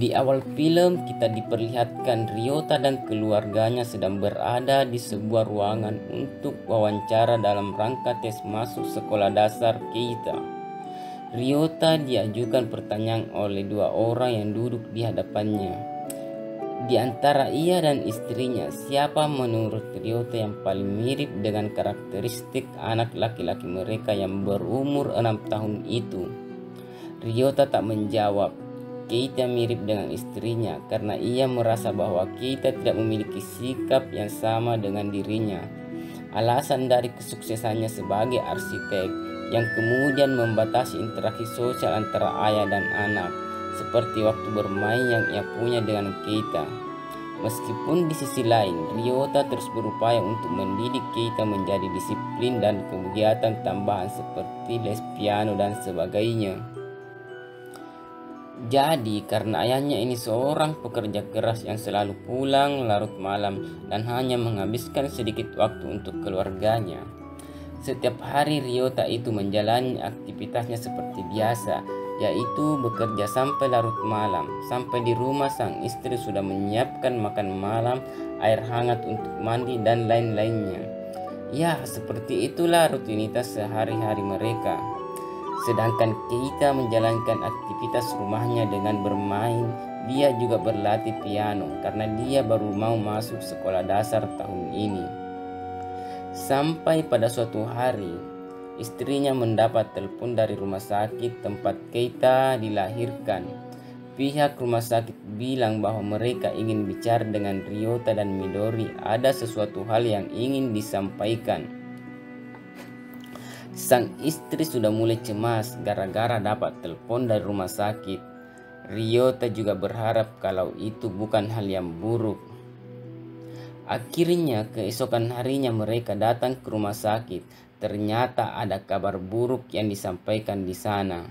Di awal film kita diperlihatkan Ryota dan keluarganya sedang berada di sebuah ruangan untuk wawancara dalam rangka tes masuk sekolah dasar Keita. Ryota diajukan pertanyaan oleh dua orang yang duduk di hadapannya. Di antara ia dan istrinya, siapa menurut Ryota yang paling mirip dengan karakteristik anak laki-laki mereka yang berumur 6 tahun itu? Ryota tak menjawab. Keita mirip dengan istrinya karena ia merasa bahwa Keita tidak memiliki sikap yang sama dengan dirinya. Alasan dari kesuksesannya sebagai arsitek yang kemudian membatasi interaksi sosial antara ayah dan anak, seperti waktu bermain yang ia punya dengan Keita. Meskipun di sisi lain, Ryota terus berupaya untuk mendidik Keita menjadi disiplin dan kegiatan tambahan seperti les piano dan sebagainya. Jadi karena ayahnya ini seorang pekerja keras yang selalu pulang larut malam dan hanya menghabiskan sedikit waktu untuk keluarganya, setiap hari Ryota itu menjalani aktivitasnya seperti biasa, yaitu bekerja sampai larut malam. Sampai di rumah sang istri sudah menyiapkan makan malam, air hangat untuk mandi dan lain-lainnya. Ya, seperti itulah rutinitas sehari-hari mereka. Sedangkan Keita menjalankan aktivitas rumahnya dengan bermain. Dia juga berlatih piano karena dia baru mau masuk sekolah dasar tahun ini. Sampai pada suatu hari, istrinya mendapat telepon dari rumah sakit tempat Keita dilahirkan. Pihak rumah sakit bilang bahwa mereka ingin bicara dengan Ryota dan Midori. Ada sesuatu hal yang ingin disampaikan. Sang istri sudah mulai cemas gara-gara dapat telepon dari rumah sakit. Ryota juga berharap kalau itu bukan hal yang buruk. Akhirnya keesokan harinya mereka datang ke rumah sakit. Ternyata ada kabar buruk yang disampaikan di sana.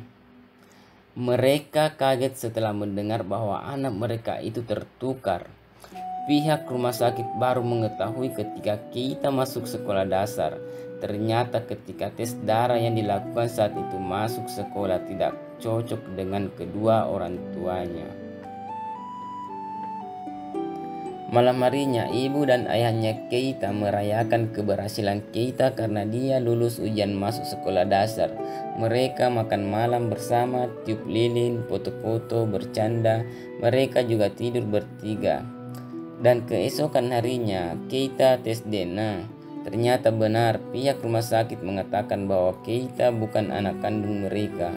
Mereka kaget setelah mendengar bahwa anak mereka itu tertukar. Pihak rumah sakit baru mengetahui ketika Keita masuk sekolah dasar. Ternyata ketika tes darah yang dilakukan saat itu masuk sekolah tidak cocok dengan kedua orang tuanya. Malam harinya ibu dan ayahnya Keita merayakan keberhasilan Keita karena dia lulus ujian masuk sekolah dasar. Mereka makan malam bersama, tiup lilin, foto-foto, bercanda. Mereka juga tidur bertiga. Dan keesokan harinya Keita tes DNA. Ternyata benar, pihak rumah sakit mengatakan bahwa Keita bukan anak kandung mereka.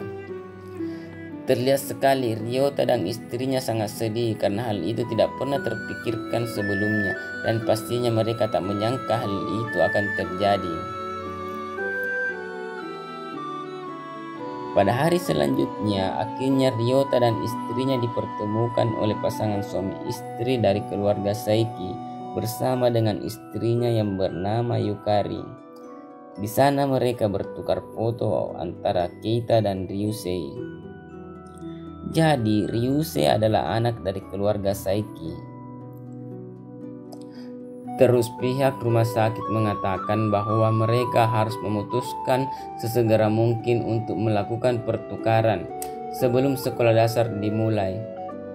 Terlihat sekali Ryota dan istrinya sangat sedih karena hal itu tidak pernah terpikirkan sebelumnya dan pastinya mereka tak menyangka hal itu akan terjadi. Pada hari selanjutnya, akhirnya Ryota dan istrinya dipertemukan oleh pasangan suami istri dari keluarga Saiki bersama dengan istrinya yang bernama Yukari. Di sana mereka bertukar foto antara Keita dan Ryusei. Jadi Ryusei adalah anak dari keluarga Saiki. Terus pihak rumah sakit mengatakan bahwa mereka harus memutuskan sesegera mungkin untuk melakukan pertukaran sebelum sekolah dasar dimulai.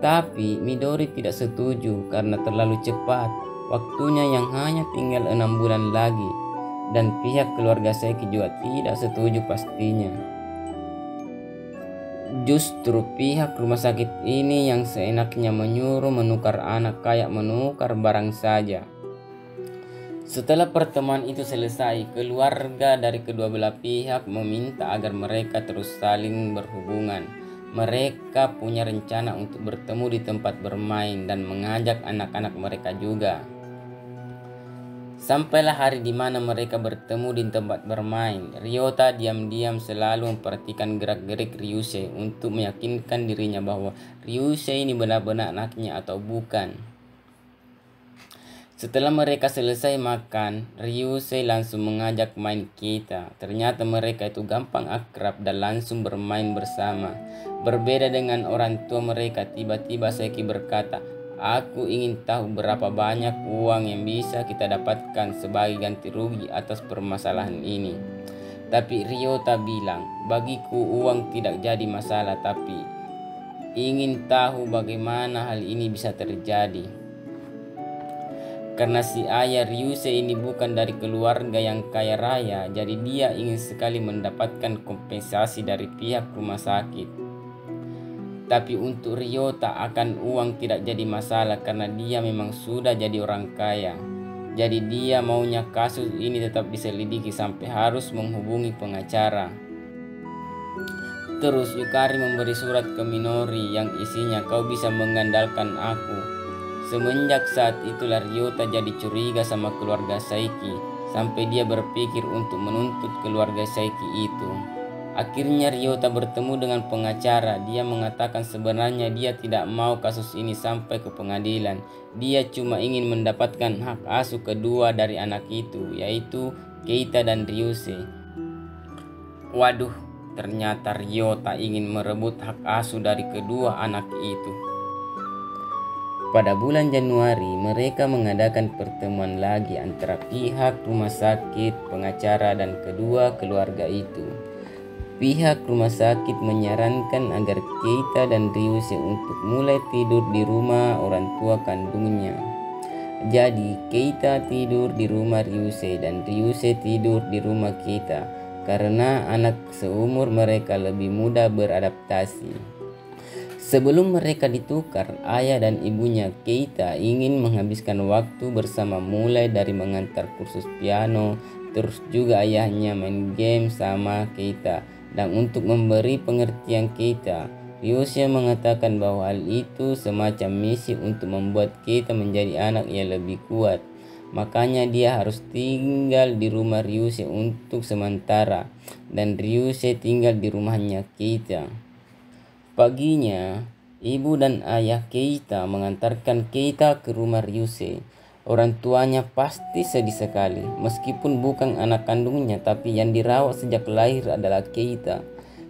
Tapi Midori tidak setuju karena terlalu cepat. Waktunya yang hanya tinggal 6 bulan lagi. Dan pihak keluarga Saiki juga tidak setuju pastinya. Justru pihak rumah sakit ini yang seenaknya menyuruh menukar anak kayak menukar barang saja. Setelah pertemuan itu selesai, keluarga dari kedua belah pihak meminta agar mereka terus saling berhubungan. Mereka punya rencana untuk bertemu di tempat bermain dan mengajak anak-anak mereka juga. Sampailah hari di mana mereka bertemu di tempat bermain. Ryota diam-diam selalu memperhatikan gerak-gerik Ryusei untuk meyakinkan dirinya bahwa Ryusei ini benar-benar anaknya atau bukan. Setelah mereka selesai makan, Ryusei langsung mengajak main Keita. Ternyata mereka itu gampang akrab dan langsung bermain bersama. Berbeda dengan orang tua mereka, tiba-tiba Saiki berkata, "Aku ingin tahu berapa banyak uang yang bisa kita dapatkan sebagai ganti rugi atas permasalahan ini." Tapi Ryota bilang, "Bagiku uang tidak jadi masalah, tapi ingin tahu bagaimana hal ini bisa terjadi. Karena si ayah Ryusei ini bukan dari keluarga yang kaya raya, jadi dia ingin sekali mendapatkan kompensasi dari pihak rumah sakit. Tapi untuk Ryota akan uang tidak jadi masalah karena dia memang sudah jadi orang kaya. Jadi dia maunya kasus ini tetap diselidiki sampai harus menghubungi pengacara. Terus Yukari memberi surat ke Minori yang isinya, "Kau bisa mengandalkan aku." Semenjak saat itulah Ryota jadi curiga sama keluarga Saiki, sampai dia berpikir untuk menuntut keluarga Saiki itu. Akhirnya Ryota bertemu dengan pengacara. Dia mengatakan sebenarnya dia tidak mau kasus ini sampai ke pengadilan. Dia cuma ingin mendapatkan hak asuh kedua dari anak itu, yaitu Keita dan Ryusei. Waduh, ternyata Ryota ingin merebut hak asuh dari kedua anak itu. Pada bulan Januari, mereka mengadakan pertemuan lagi antara pihak rumah sakit, pengacara, dan kedua keluarga itu. Pihak rumah sakit menyarankan agar Keita dan Ryusei untuk mulai tidur di rumah orang tua kandungnya. Jadi Keita tidur di rumah Ryusei dan Ryusei tidur di rumah Keita karena anak seumur mereka lebih mudah beradaptasi. Sebelum mereka ditukar, ayah dan ibunya Keita ingin menghabiskan waktu bersama mulai dari mengantar kursus piano, terus juga ayahnya main game sama Keita. Dan untuk memberi pengertian Keita, Ryusei mengatakan bahwa hal itu semacam misi untuk membuat Keita menjadi anak yang lebih kuat. Makanya dia harus tinggal di rumah Ryusei untuk sementara, dan Ryusei tinggal di rumahnya Keita. Paginya, ibu dan ayah Keita mengantarkan Keita ke rumah Ryusei. Orang tuanya pasti sedih sekali, meskipun bukan anak kandungnya, tapi yang dirawat sejak lahir adalah Keita.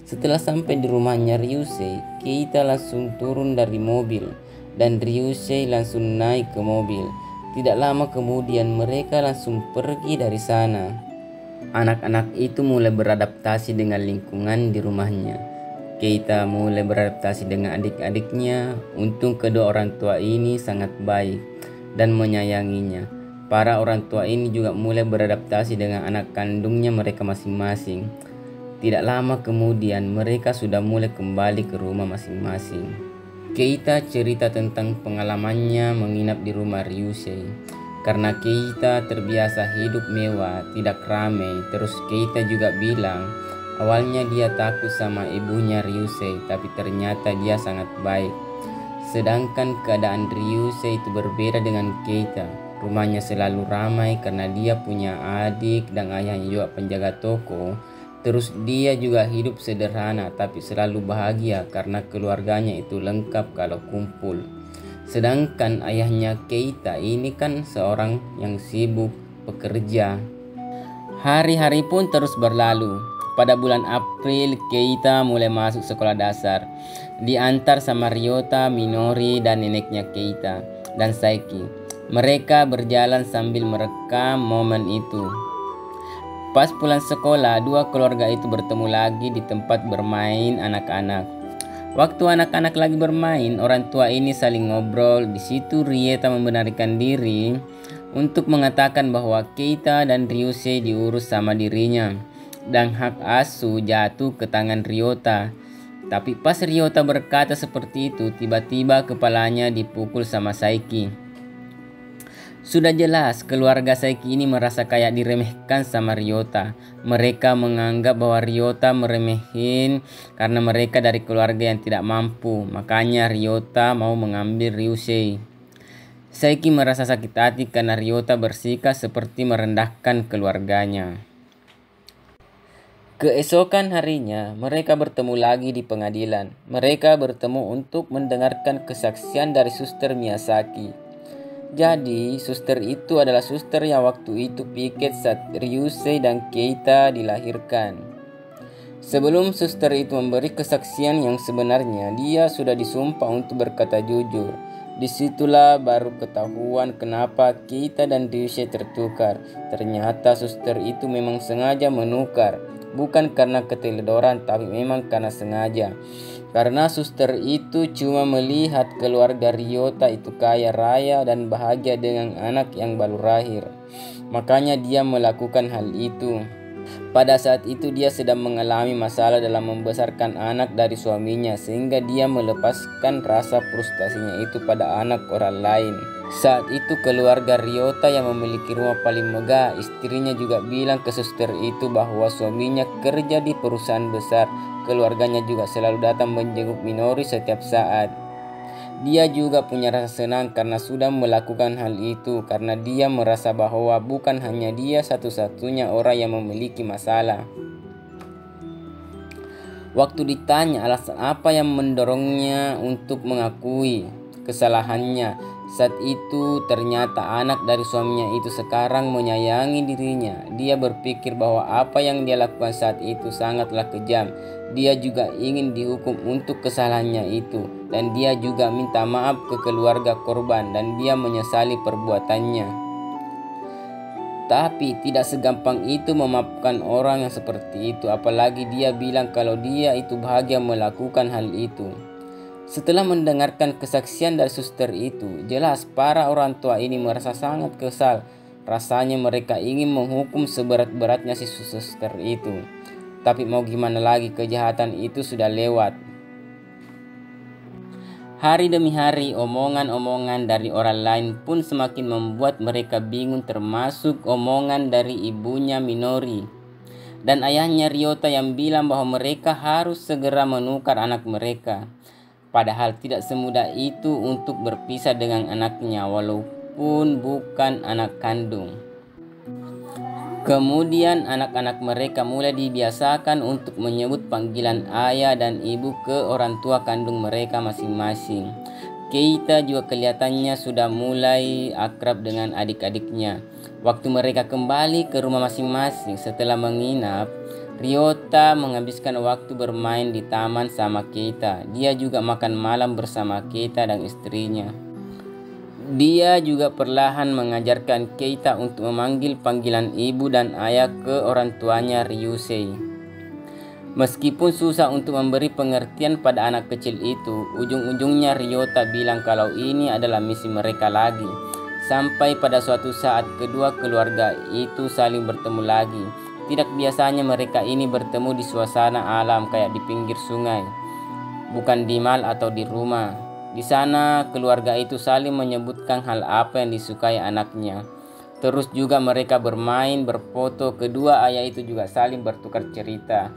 Setelah sampai di rumahnya Ryusei, Keita langsung turun dari mobil, dan Ryusei langsung naik ke mobil. Tidak lama kemudian mereka langsung pergi dari sana. Anak-anak itu mulai beradaptasi dengan lingkungan di rumahnya. Keita mulai beradaptasi dengan adik-adiknya. Untung kedua orang tua ini sangat baik dan menyayanginya. Para orang tua ini juga mulai beradaptasi dengan anak kandungnya mereka masing-masing. Tidak lama kemudian mereka sudah mulai kembali ke rumah masing-masing. Keita cerita tentang pengalamannya menginap di rumah Ryusei. Karena Keita terbiasa hidup mewah, tidak ramai. Terus Keita juga bilang, awalnya dia takut sama ibunya Ryusei, tapi ternyata dia sangat baik. Sedangkan keadaan Ryusei itu berbeda dengan Keita. Rumahnya selalu ramai karena dia punya adik dan ayahnya juga penjaga toko. Terus dia juga hidup sederhana tapi selalu bahagia karena keluarganya itu lengkap kalau kumpul. Sedangkan ayahnya Keita ini kan seorang yang sibuk bekerja. Hari-hari pun terus berlalu. Pada bulan April, Keita mulai masuk sekolah dasar. Diantar sama Ryota, Minori, dan neneknya Keita, dan Saiki. Mereka berjalan sambil merekam momen itu. Pas pulang sekolah, dua keluarga itu bertemu lagi di tempat bermain anak-anak. Waktu anak-anak lagi bermain, orang tua ini saling ngobrol. Di situ Ryota membenarkan diri untuk mengatakan bahwa Keita dan Ryusei diurus sama dirinya dan hak asuh jatuh ke tangan Ryota. Tapi pas Ryota berkata seperti itu, tiba-tiba kepalanya dipukul sama Saiki. Sudah jelas keluarga Saiki ini merasa kayak diremehkan sama Ryota. Mereka menganggap bahwa Ryota meremehin karena mereka dari keluarga yang tidak mampu. Makanya Ryota mau mengambil Ryusei. Saiki merasa sakit hati karena Ryota bersikap seperti merendahkan keluarganya. Keesokan harinya, mereka bertemu lagi di pengadilan. Mereka bertemu untuk mendengarkan kesaksian dari Suster Miyazaki. Jadi, suster itu adalah suster yang waktu itu piket saat Ryusei dan Keita dilahirkan. Sebelum suster itu memberi kesaksian yang sebenarnya, dia sudah disumpah untuk berkata jujur. Disitulah baru ketahuan kenapa Keita dan Ryusei tertukar. Ternyata suster itu memang sengaja menukar. Bukan karena keteledoran, tapi memang karena sengaja. Karena suster itu cuma melihat keluarga Ryota itu kaya raya dan bahagia dengan anak yang baru lahir. Makanya dia melakukan hal itu. Pada saat itu dia sedang mengalami masalah dalam membesarkan anak dari suaminya, sehingga dia melepaskan rasa frustasinya itu pada anak orang lain. Saat itu keluarga Ryota yang memiliki rumah paling megah, istrinya juga bilang ke suster itu bahwa suaminya kerja di perusahaan besar. Keluarganya juga selalu datang menjenguk Minori setiap saat. Dia juga punya rasa senang karena sudah melakukan hal itu, karena dia merasa bahwa bukan hanya dia satu-satunya orang yang memiliki masalah. Waktu ditanya alasan apa yang mendorongnya untuk mengakui kesalahannya, saat itu ternyata anak dari suaminya itu sekarang menyayangi dirinya. Dia berpikir bahwa apa yang dia lakukan saat itu sangatlah kejam. Dia juga ingin dihukum untuk kesalahannya itu, dan dia juga minta maaf ke keluarga korban dan dia menyesali perbuatannya. Tapi tidak segampang itu memaafkan orang yang seperti itu, apalagi dia bilang kalau dia itu bahagia melakukan hal itu. Setelah mendengarkan kesaksian dari suster itu, jelas para orang tua ini merasa sangat kesal. Rasanya mereka ingin menghukum seberat-beratnya si suster itu. Tapi mau gimana lagi, kejahatan itu sudah lewat. Hari demi hari omongan-omongan dari orang lain pun semakin membuat mereka bingung, termasuk omongan dari ibunya Minori dan ayahnya Ryota yang bilang bahwa mereka harus segera menukar anak mereka. Padahal tidak semudah itu untuk berpisah dengan anaknya walaupun bukan anak kandung. Kemudian anak-anak mereka mulai dibiasakan untuk menyebut panggilan ayah dan ibu ke orang tua kandung mereka masing-masing. Keita juga kelihatannya sudah mulai akrab dengan adik-adiknya. Waktu mereka kembali ke rumah masing-masing setelah menginap, Ryota menghabiskan waktu bermain di taman sama Keita. Dia juga makan malam bersama Keita dan istrinya. Dia juga perlahan mengajarkan Keita untuk memanggil panggilan ibu dan ayah ke orang tuanya Ryusei. Meskipun susah untuk memberi pengertian pada anak kecil itu, ujung-ujungnya Ryota bilang kalau ini adalah misi mereka lagi. Sampai pada suatu saat kedua keluarga itu saling bertemu lagi. Tidak biasanya mereka ini bertemu di suasana alam kayak di pinggir sungai, bukan di mal atau di rumah. Di sana keluarga itu saling menyebutkan hal apa yang disukai anaknya. Terus juga mereka bermain, berfoto. Kedua ayah itu juga saling bertukar cerita.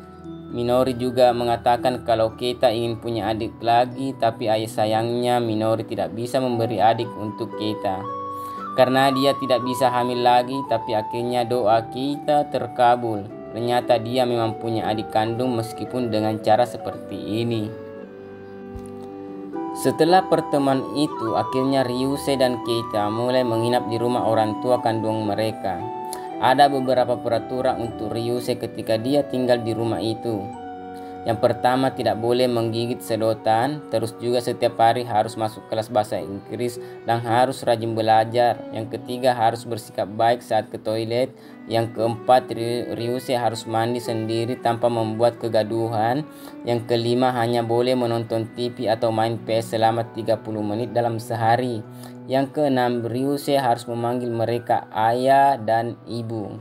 Minori juga mengatakan kalau Keita ingin punya adik lagi, tapi ayah sayangnya Minori tidak bisa memberi adik untuk Keita karena dia tidak bisa hamil lagi. Tapi akhirnya doa Keita terkabul. Ternyata dia memang punya adik kandung meskipun dengan cara seperti ini. Setelah pertemuan itu, akhirnya Ryusei dan Keita mulai menginap di rumah orang tua kandung mereka. Ada beberapa peraturan untuk Ryusei ketika dia tinggal di rumah itu. Yang pertama, tidak boleh menggigit sedotan. Terus juga setiap hari harus masuk kelas bahasa Inggris dan harus rajin belajar. Yang ketiga, harus bersikap baik saat ke toilet. Yang keempat, Ryusei harus mandi sendiri tanpa membuat kegaduhan. Yang kelima, hanya boleh menonton TV atau main PS selama 30 menit dalam sehari. Yang keenam, Ryusei harus memanggil mereka ayah dan ibu.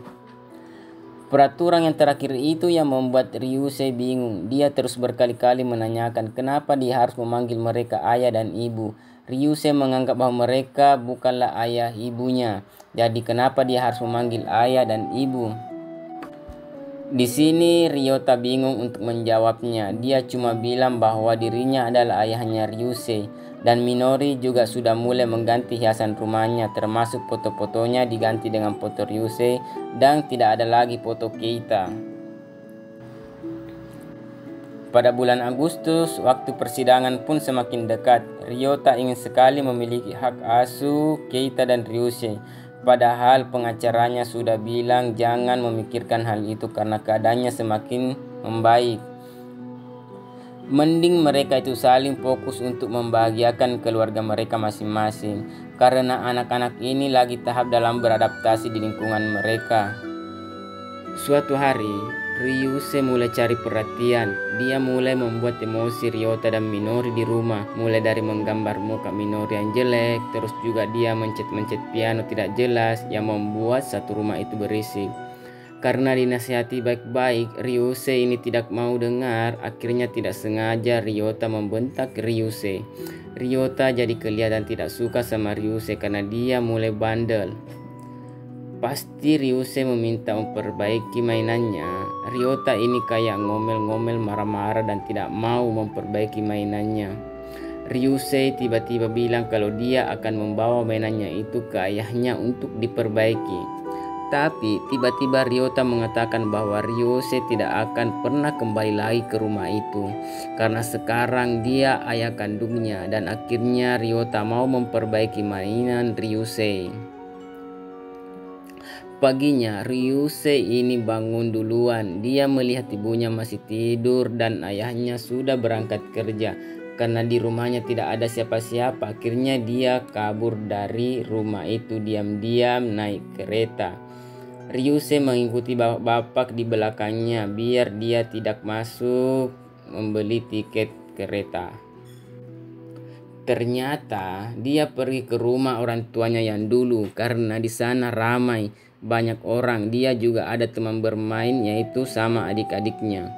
Peraturan yang terakhir itu yang membuat Ryusei bingung. Dia terus berkali-kali menanyakan kenapa dia harus memanggil mereka ayah dan ibu. Ryusei menganggap bahwa mereka bukanlah ayah ibunya. Jadi kenapa dia harus memanggil ayah dan ibu? Di sini Ryota bingung untuk menjawabnya. Dia cuma bilang bahwa dirinya adalah ayahnya Ryusei. Dan Minori juga sudah mulai mengganti hiasan rumahnya, termasuk foto-fotonya diganti dengan foto Ryusei dan tidak ada lagi foto Keita. Pada bulan Agustus, waktu persidangan pun semakin dekat. Ryota ingin sekali memiliki hak asuh Keita dan Ryusei. Padahal pengacaranya sudah bilang jangan memikirkan hal itu karena keadaannya semakin membaik. Mending mereka itu saling fokus untuk membahagiakan keluarga mereka masing-masing, karena anak-anak ini lagi tahap dalam beradaptasi di lingkungan mereka. Suatu hari, Ryusei mulai cari perhatian. Dia mulai membuat emosi Ryota dan Minori di rumah. Mulai dari menggambar muka Minori yang jelek, terus juga dia mencet-mencet piano tidak jelas yang membuat satu rumah itu berisik. Karena dinasihati baik-baik, Ryusei ini tidak mau dengar. Akhirnya tidak sengaja Ryota membentak Ryusei. Ryota jadi kelihatan tidak suka sama Ryusei karena dia mulai bandel. Pasti Ryusei meminta memperbaiki mainannya. Ryota ini kayak ngomel-ngomel, marah-marah dan tidak mau memperbaiki mainannya. Ryusei tiba-tiba bilang kalau dia akan membawa mainannya itu ke ayahnya untuk diperbaiki. Tapi tiba-tiba Ryota mengatakan bahwa Ryusei tidak akan pernah kembali lagi ke rumah itu karena sekarang dia ayah kandungnya, dan akhirnya Ryota mau memperbaiki mainan Ryusei. Paginya Ryusei ini bangun duluan. Dia melihat ibunya masih tidur dan ayahnya sudah berangkat kerja. Karena di rumahnya tidak ada siapa-siapa, akhirnya dia kabur dari rumah itu diam-diam naik kereta. Ryusei mengikuti bapak di belakangnya biar dia tidak masuk membeli tiket kereta. Ternyata dia pergi ke rumah orang tuanya yang dulu karena di sana ramai. Banyak orang. Dia juga ada teman bermain yaitu sama adik-adiknya.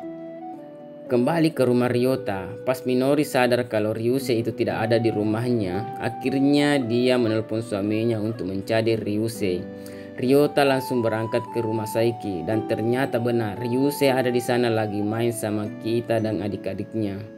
Kembali ke rumah Ryota, pas Minori sadar kalau Ryusei itu tidak ada di rumahnya, akhirnya dia menelpon suaminya untuk mencari Ryusei. Ryota langsung berangkat ke rumah Saiki dan ternyata benar Ryusei ada di sana lagi main sama Kita dan adik-adiknya.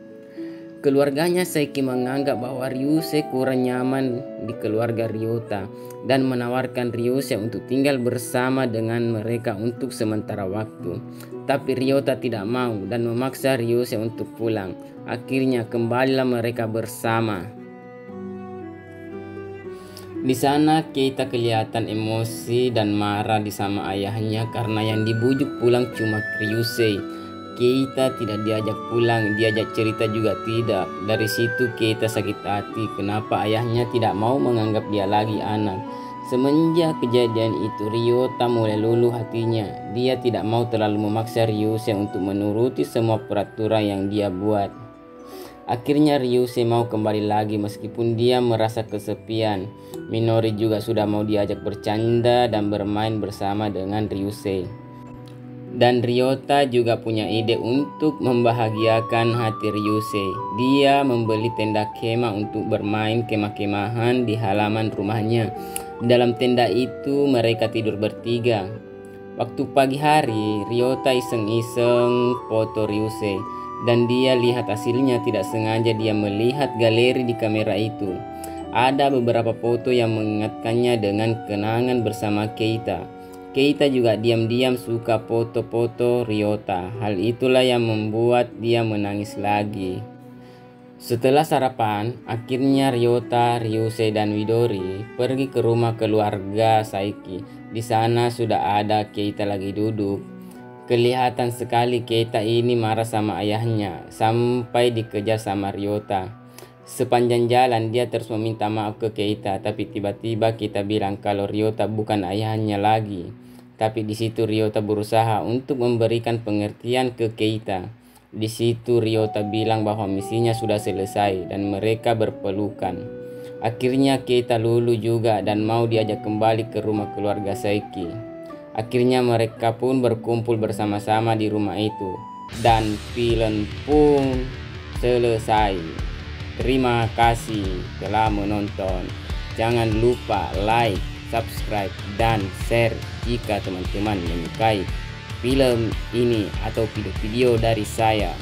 Keluarganya Saiki menganggap bahwa Ryusei kurang nyaman di keluarga Ryota dan menawarkan Ryusei untuk tinggal bersama dengan mereka untuk sementara waktu. Tapi Ryota tidak mau dan memaksa Ryusei untuk pulang. Akhirnya kembalilah mereka bersama. Di sana Keita kelihatan emosi dan marah sama ayahnya karena yang dibujuk pulang cuma Ryusei. Keita tidak diajak pulang, diajak cerita juga tidak. Dari situ Keita sakit hati kenapa ayahnya tidak mau menganggap dia lagi anak. Semenjak kejadian itu Ryota mulai luluh hatinya. Dia tidak mau terlalu memaksa Ryusei untuk menuruti semua peraturan yang dia buat. Akhirnya Ryusei mau kembali lagi meskipun dia merasa kesepian. Minori juga sudah mau diajak bercanda dan bermain bersama dengan Ryusei. Dan Ryota juga punya ide untuk membahagiakan hati Ryusei. Dia membeli tenda kemah untuk bermain kemah-kemahan di halaman rumahnya. Dalam tenda itu mereka tidur bertiga. Waktu pagi hari, Ryota iseng-iseng foto Ryusei. Dan dia lihat hasilnya, tidak sengaja dia melihat galeri di kamera itu. Ada beberapa foto yang mengingatkannya dengan kenangan bersama Keita. Keita juga diam-diam suka foto-foto Ryota. Hal itulah yang membuat dia menangis lagi. Setelah sarapan, akhirnya Ryota, Ryusei dan Midori pergi ke rumah keluarga Saiki. Di sana sudah ada Keita lagi duduk. Kelihatan sekali Keita ini marah sama ayahnya sampai dikejar sama Ryota. Sepanjang jalan dia terus meminta maaf ke Keita, tapi tiba-tiba kita bilang kalau Ryota bukan ayahnya lagi. Tapi di situ Ryota berusaha untuk memberikan pengertian ke Keita. Di situ Ryota bilang bahwa misinya sudah selesai dan mereka berpelukan. Akhirnya Keita luluh juga dan mau diajak kembali ke rumah keluarga Saiki. Akhirnya mereka pun berkumpul bersama-sama di rumah itu. Dan film pun selesai. Terima kasih telah menonton. Jangan lupa like, subscribe, dan share jika teman-teman menyukai film ini atau video-video dari saya.